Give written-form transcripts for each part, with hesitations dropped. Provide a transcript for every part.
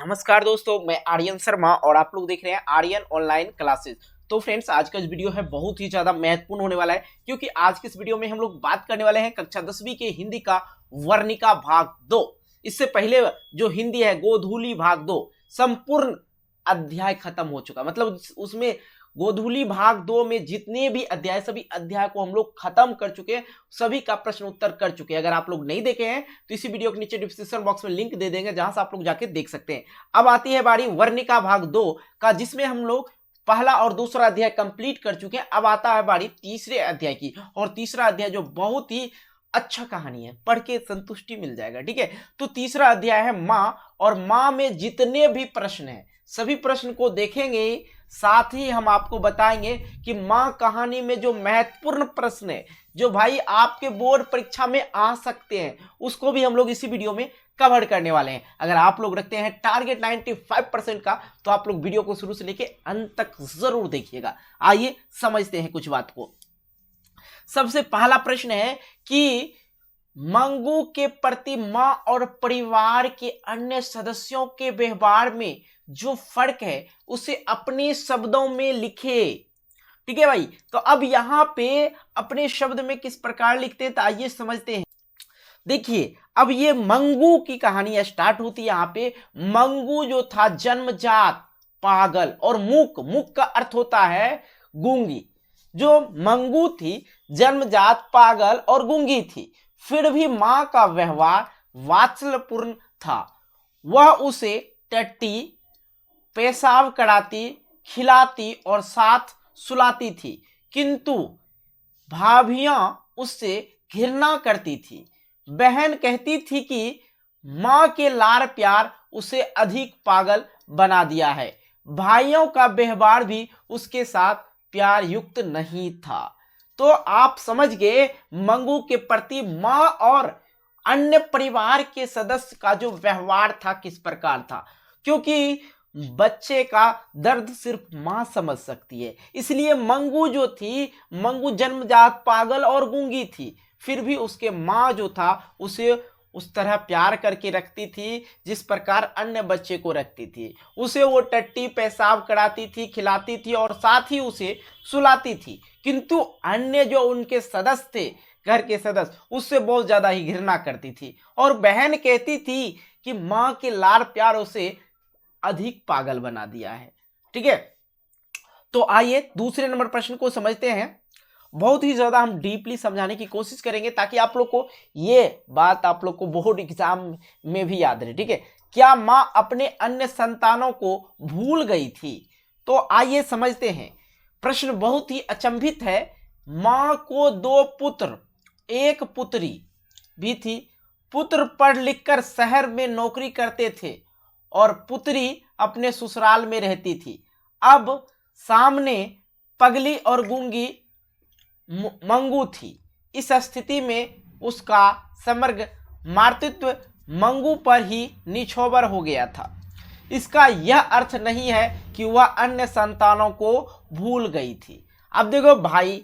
नमस्कार दोस्तों, मैं आर्यन शर्मा और आप लोग देख रहे हैं आर्यन ऑनलाइन क्लासेस। तो फ्रेंड्स, आज का इस वीडियो है बहुत ही ज्यादा महत्वपूर्ण होने वाला है, क्योंकि आज के इस वीडियो में हम लोग बात करने वाले हैं कक्षा 10वीं के हिंदी का वर्णिका भाग 2। इससे पहले जो हिंदी है गोधूली भाग 2 संपूर्ण अध्याय खत्म हो चुका, मतलब उसमें गोधूली भाग 2 में जितने भी अध्याय सभी अध्याय को हम लोग खत्म कर चुके हैं, सभी का प्रश्न उत्तर कर चुके हैं। अगर आप लोग नहीं देखे हैं तो इसी वीडियो के नीचे डिस्क्रिप्शन बॉक्स में लिंक दे देंगे, जहां से आप लोग जाके देख सकते हैं। अब आती है बारी वर्णिका भाग 2 का, जिसमें हम लोग पहला और दूसरा अध्याय कंप्लीट कर चुके हैं। अब आता है बारी तीसरे अध्याय की, और तीसरा अध्याय जो बहुत ही अच्छा कहानी है, पढ़ के संतुष्टि मिल जाएगा। ठीक है, तो तीसरा अध्याय है माँ, और माँ में जितने भी प्रश्न हैं सभी प्रश्न को देखेंगे, साथ ही हम आपको बताएंगे कि माँ कहानी में जो महत्वपूर्ण प्रश्न है जो भाई आपके बोर्ड परीक्षा में आ सकते हैं, उसको भी हम लोग इसी वीडियो में कवर करने वाले हैं। अगर आप लोग रखते हैं टारगेट 95% का, तो आप लोग वीडियो को शुरू से लेके अंत तक जरूर देखिएगा। आइए समझते हैं कुछ बात को। सबसे पहला प्रश्न है कि मंगू के प्रति मां और परिवार के अन्य सदस्यों के व्यवहार में जो फर्क है उसे अपने शब्दों में लिखे। ठीक है भाई, तो अब यहां पे अपने शब्द में किस प्रकार लिखते हैं, तो आइए समझते हैं। देखिए, अब ये मंगू की कहानी स्टार्ट होती है। यहां पे मंगू जो था जन्मजात पागल और मूक, मूक का अर्थ होता है गूंगी। जो मंगू थी जन्मजात पागल और गूंगी थी, फिर भी मां का व्यवहार वात्सल्यपूर्ण था। वह उसे टट्टी, पेशाब कराती, खिलाती और साथ सुलाती थी, किंतु भाभियां उससे घृणा करती थी। बहन कहती थी कि मां के लाड़ प्यार उसे अधिक पागल बना दिया है। भाइयों का व्यवहार भी उसके साथ प्यार युक्त नहीं था। तो आप समझ गए मंगू के प्रति मां और अन्य परिवार के सदस्य का जो व्यवहार था किस प्रकार था, क्योंकि बच्चे का दर्द सिर्फ मां समझ सकती है। इसलिए मंगू जो थी, मंगू जन्मजात पागल और गूंगी थी, फिर भी उसके मां जो था उसे उस तरह प्यार करके रखती थी जिस प्रकार अन्य बच्चे को रखती थी। उसे वो टट्टी पेशाब कराती थी, खिलाती थी और साथ ही उसे सुलाती थी, किंतु अन्य जो उनके सदस्य थे, घर के सदस्य, उससे बहुत ज्यादा ही घृणा करती थी। और बहन कहती थी कि मां के लाड़ प्यार उसे अधिक पागल बना दिया है। ठीक है, तो आइए दूसरे नंबर प्रश्न को समझते हैं। बहुत ही ज्यादा हम डीपली समझाने की कोशिश करेंगे ताकि आप लोग को ये बात आप लोग को बोर्ड एग्जाम में भी याद रहे। ठीक है, क्या मां अपने अन्य संतानों को भूल गई थी? तो आइए समझते हैं। प्रश्न बहुत ही अचंभित है। मां को 2 पुत्र एक पुत्री भी थी। पुत्र पढ़ लिख कर शहर में नौकरी करते थे और पुत्री अपने ससुराल में रहती थी। अब सामने पगली और गूंगी मंगू थी। इस स्थिति में उसका समग्र मातृत्व मंगू पर ही निछोवर हो गया था। इसका यह अर्थ नहीं है कि वह अन्य संतानों को भूल गई थी। अब देखो भाई,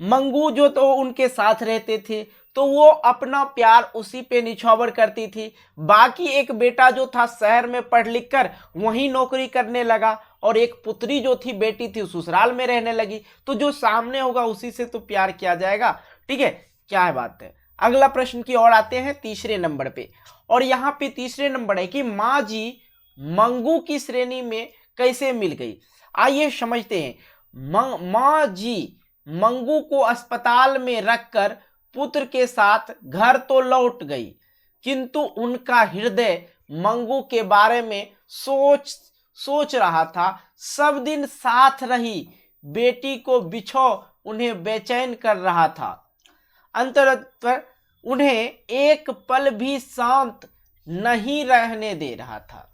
मंगू जो तो उनके साथ रहते थे तो वो अपना प्यार उसी पे निछावर करती थी। बाकी एक बेटा जो था शहर में पढ़ लिख कर वहीं नौकरी करने लगा, और एक पुत्री जो थी बेटी थी ससुराल में रहने लगी। तो जो सामने होगा उसी से तो प्यार किया जाएगा। ठीक है, क्या है बात है। अगला प्रश्न की ओर आते हैं तीसरे नंबर पे, और यहाँ पे तीसरे नंबर है कि माँ जी मंगू की श्रेणी में कैसे मिल गई। आइए समझते हैं। माँ जी मंगू को अस्पताल में रखकर पुत्र के साथ घर तो लौट गई, किंतु उनका हृदय मंगू के बारे में सोच रहा था। सब दिन साथ रही बेटी को बिछो उन्हें बेचैन कर रहा था। अंतरतर उन्हें एक पल भी शांत नहीं रहने दे रहा था।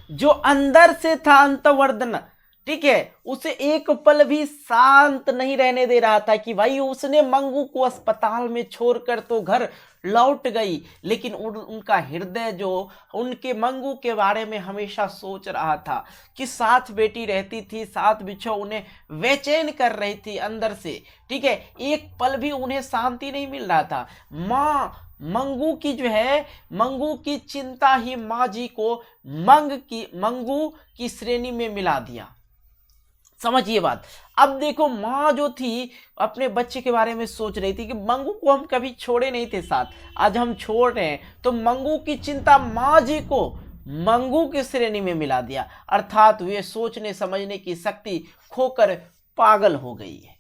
जो अंदर से था अंतर्वर्धन, ठीक है, उसे एक पल भी शांत नहीं रहने दे रहा था कि भाई उसने मंगू को अस्पताल में छोड़कर तो घर लौट गई, लेकिन उनका हृदय जो उनके मंगू के बारे में हमेशा सोच रहा था कि साथ बेटी रहती थी, साथ बिछो उन्हें बेचैन कर रही थी अंदर से। ठीक है, एक पल भी उन्हें शांति नहीं मिल रहा था। माँ मंगू की जो है, मंगू की चिंता ही माँ जी को मंगू की श्रेणी में मिला दिया। समझिए बात। अब देखो, माँ जो थी अपने बच्चे के बारे में सोच रही थी कि मंगू को हम कभी छोड़े नहीं थे साथ, आज हम छोड़ रहे हैं, तो मंगू की चिंता माँ जी को मंगू की श्रेणी में मिला दिया, अर्थात वे सोचने समझने की शक्ति खोकर पागल हो गई है।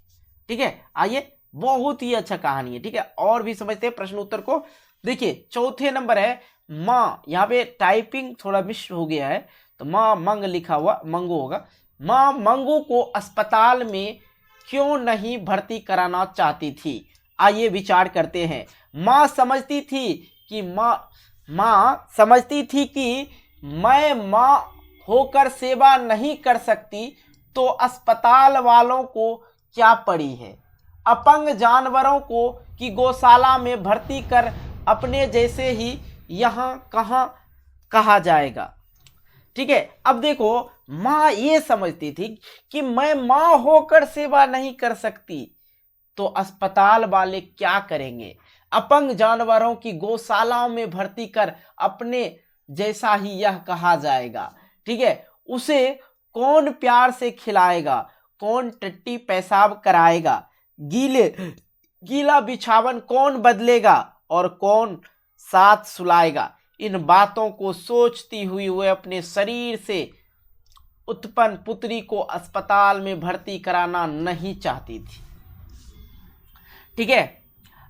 ठीक है, आइए, बहुत ही अच्छा कहानी है। ठीक है, और भी समझते हैं प्रश्न उत्तर को। देखिए, चौथे नंबर है माँ, यहाँ पे टाइपिंग थोड़ा मिस हो गया है, तो माँ मंग लिखा हुआ मंगू होगा। माँ मंगू को अस्पताल में क्यों नहीं भर्ती कराना चाहती थी? आइए विचार करते हैं। माँ समझती थी कि मैं माँ होकर सेवा नहीं कर सकती, तो अस्पताल वालों को क्या पड़ी है, अपंग जानवरों को की गौशाला में भर्ती कर अपने जैसे ही यहाँ कहाँ कहा जाएगा। ठीक है, अब देखो, माँ ये समझती थी कि मैं माँ होकर सेवा नहीं कर सकती, तो अस्पताल वाले क्या करेंगे, अपंग जानवरों की गौशालाओं में भर्ती कर अपने जैसा ही यह कहा जाएगा। ठीक है, उसे कौन प्यार से खिलाएगा, कौन टट्टी पेशाब कराएगा, गीला बिछावन कौन बदलेगा और कौन साथ सुलाएगा। इन बातों को सोचती हुई वह अपने शरीर से उत्पन्न पुत्री को अस्पताल में भर्ती कराना नहीं चाहती थी। ठीक है,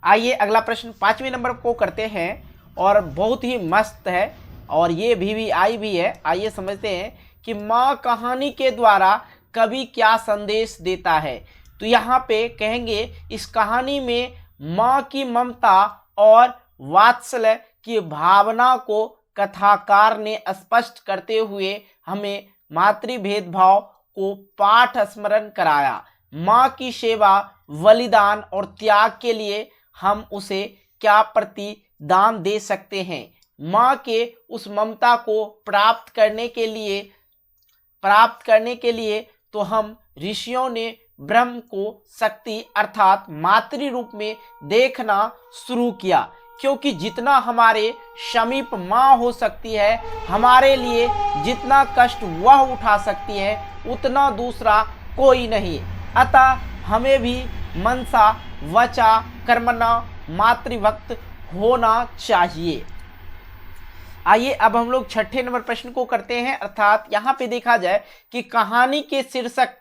आइए अगला प्रश्न 5वें नंबर को करते हैं, और बहुत ही मस्त है, और ये VVI भी है। आइए समझते हैं कि माँ कहानी के द्वारा कवि क्या संदेश देता है। तो यहाँ पे कहेंगे, इस कहानी में माँ की ममता और वात्सल्य की भावना को कथाकार ने स्पष्ट करते हुए हमें मातृ भेदभाव को पाठ स्मरण कराया। माँ की सेवा, बलिदान और त्याग के लिए हम उसे क्या प्रतिदान दे सकते हैं? माँ के उस ममता को प्राप्त करने के लिए तो हम ऋषियों ने ब्रह्म को शक्ति अर्थात मातृ रूप में देखना शुरू किया, क्योंकि जितना हमारे समीप माँ हो सकती है, हमारे लिए जितना कष्ट वह उठा सकती है, उतना दूसरा कोई नहीं। अतः हमें भी मनसा वचा कर्मणा मातृभक्त होना चाहिए। आइए अब हम लोग 6ठे नंबर प्रश्न को करते हैं, अर्थात यहाँ पे देखा जाए कि कहानी के शीर्षक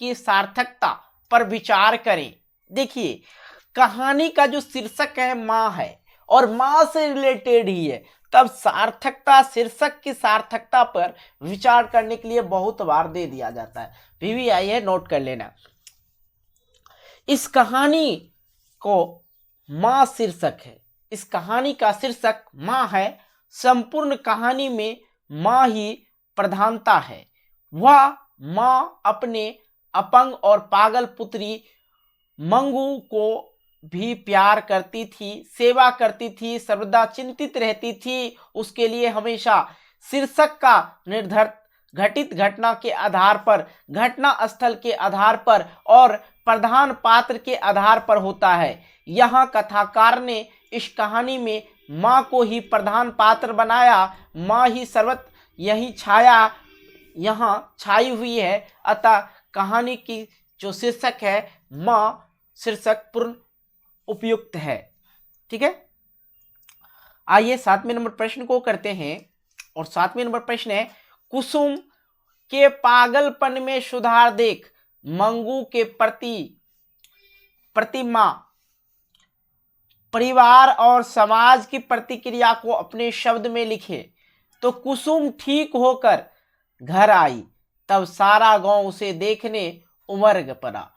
की सार्थकता पर विचार करें। देखिए, कहानी का जो शीर्षक है माँ है और माँ से रिलेटेड ही है, तब सार्थकता, शीर्षक की सार्थकता पर विचार करने के लिए बहुत बार दे दिया जाता है। VVI है, नोट कर लेना। इस कहानी को माँ शीर्षक है, इस कहानी का शीर्षक माँ है। संपूर्ण कहानी में माँ ही प्रधानता है। वह माँ अपने अपंग और पागल पुत्री मंगू को भी प्यार करती थी, सेवा करती थी, सर्वदा चिंतित रहती थी। उसके लिए हमेशा शीर्षक का निर्धारित घटित घटना के आधार पर, घटना स्थल के आधार पर और प्रधान पात्र के आधार पर होता है। यहाँ कथाकार ने इस कहानी में माँ को ही प्रधान पात्र बनाया। माँ ही सर्वत्र यही छाया यहाँ छाई हुई है, अतः कहानी की जो शीर्षक है माँ शीर्षक पूर्ण उपयुक्त है। ठीक है, आइए 7वें नंबर प्रश्न को करते हैं, और 7वें नंबर प्रश्न है, कुसुम के पागलपन में सुधार देख मंगू के प्रति माँ, परिवार और समाज की प्रतिक्रिया को अपने शब्द में लिखे। तो कुसुम ठीक होकर घर आई, तब सारा गांव उसे देखने उमड़ पड़ा,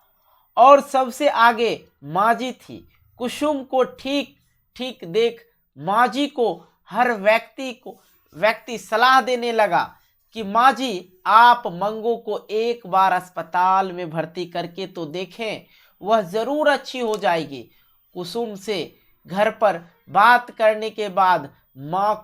और सबसे आगे माँ जी थी। कुसुम को ठीक ठीक देख माँ जी को हर व्यक्ति सलाह देने लगा कि माँ जी, आप मंगू को एक बार अस्पताल में भर्ती करके तो देखें, वह जरूर अच्छी हो जाएगी। कुसुम से घर पर बात करने के बाद माँ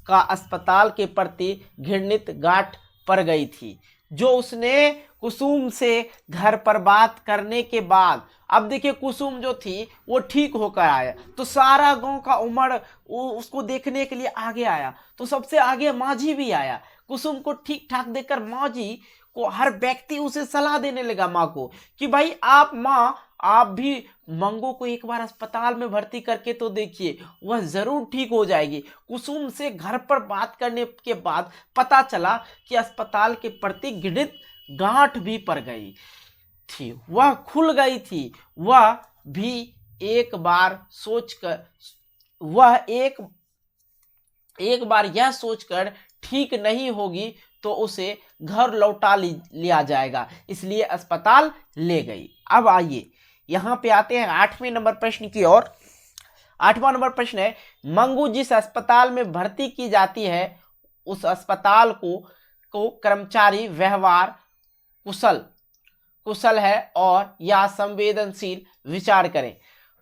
का अस्पताल के प्रति घृणित गांठ पड़ गई थी। जो उसने कुसुम से घर पर बात करने के बाद, अब देखिए कुसुम जो थी वो ठीक होकर आया तो सारा गांव का उमड़ उसको देखने के लिए आगे आया, तो सबसे आगे मांझी भी आया। कुसुम को ठीक ठाक देखकर मांझी को हर व्यक्ति उसे सलाह देने लगा माँ को कि भाई आप भी मंगू को एक बार अस्पताल में भर्ती करके तो देखिए, वह जरूर ठीक हो जाएगी। कुसुम से घर पर बात करने के बाद पता चला कि अस्पताल के प्रति घृणित गांठ भी पड़ गई थी, वह खुल गई थी। वह भी एक बार यह सोचकर ठीक नहीं होगी तो उसे घर लौटा लिया जाएगा, इसलिए अस्पताल ले गई। अब आइए यहां पे आते हैं 8वें नंबर प्रश्न की ओर। 8वां नंबर प्रश्न है, मंगू जिस अस्पताल में भर्ती की जाती है उस अस्पताल को कर्मचारी व्यवहार कुशल है और या संवेदनशील, विचार करें।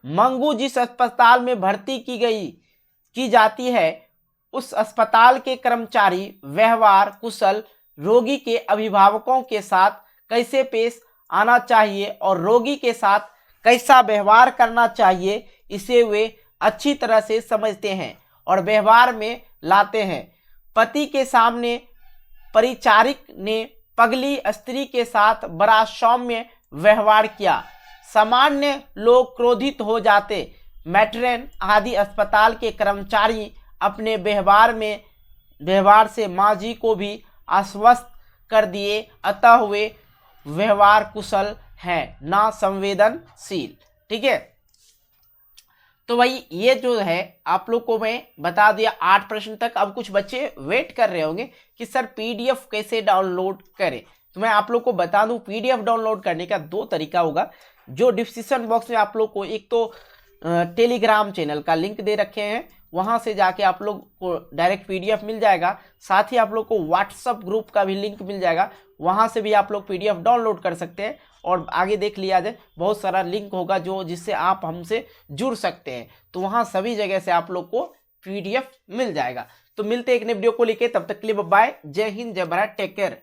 मंगू जिस अस्पताल में भर्ती की जाती है उस अस्पताल के कर्मचारी व्यवहार कुशल, रोगी के अभिभावकों के साथ कैसे पेश आना चाहिए और रोगी के साथ कैसा व्यवहार करना चाहिए, इसे वे अच्छी तरह से समझते हैं और व्यवहार में लाते हैं। पति के सामने परिचारिक ने पगली स्त्री के साथ बड़ा सौम्य व्यवहार किया। सामान्य लोग क्रोधित हो जाते। मैट्रेन आदि अस्पताल के कर्मचारी अपने व्यवहार से माँ जी को भी आश्वस्त कर दिए, अतः वे व्यवहार कुशल हैं, ना संवेदनशील। ठीक है, तो भाई ये जो है आप लोग को मैं बता दिया 8 प्रश्न तक। अब कुछ बच्चे वेट कर रहे होंगे कि सर पीडीएफ कैसे डाउनलोड करें, तो मैं आप लोग को बता दूं पीडीएफ डाउनलोड करने का 2 तरीका होगा। जो डिस्क्रिप्शन बॉक्स में आप लोग को एक तो टेलीग्राम चैनल का लिंक दे रखे हैं, वहां से जाके आप लोग को डायरेक्ट पीडीएफ मिल जाएगा। साथ ही आप लोग को व्हाट्सएप ग्रुप का भी लिंक मिल जाएगा, वहां से भी आप लोग पीडीएफ डाउनलोड कर सकते हैं। और आगे देख लिया जाए बहुत सारा लिंक होगा जिससे आप हमसे जुड़ सकते हैं, तो वहां सभी जगह से आप लोग को पीडीएफ मिल जाएगा। तो मिलते हैं एक नए वीडियो को लेके, तब तक के लिए बाय, जय हिंद, जय भारत, टेक केयर।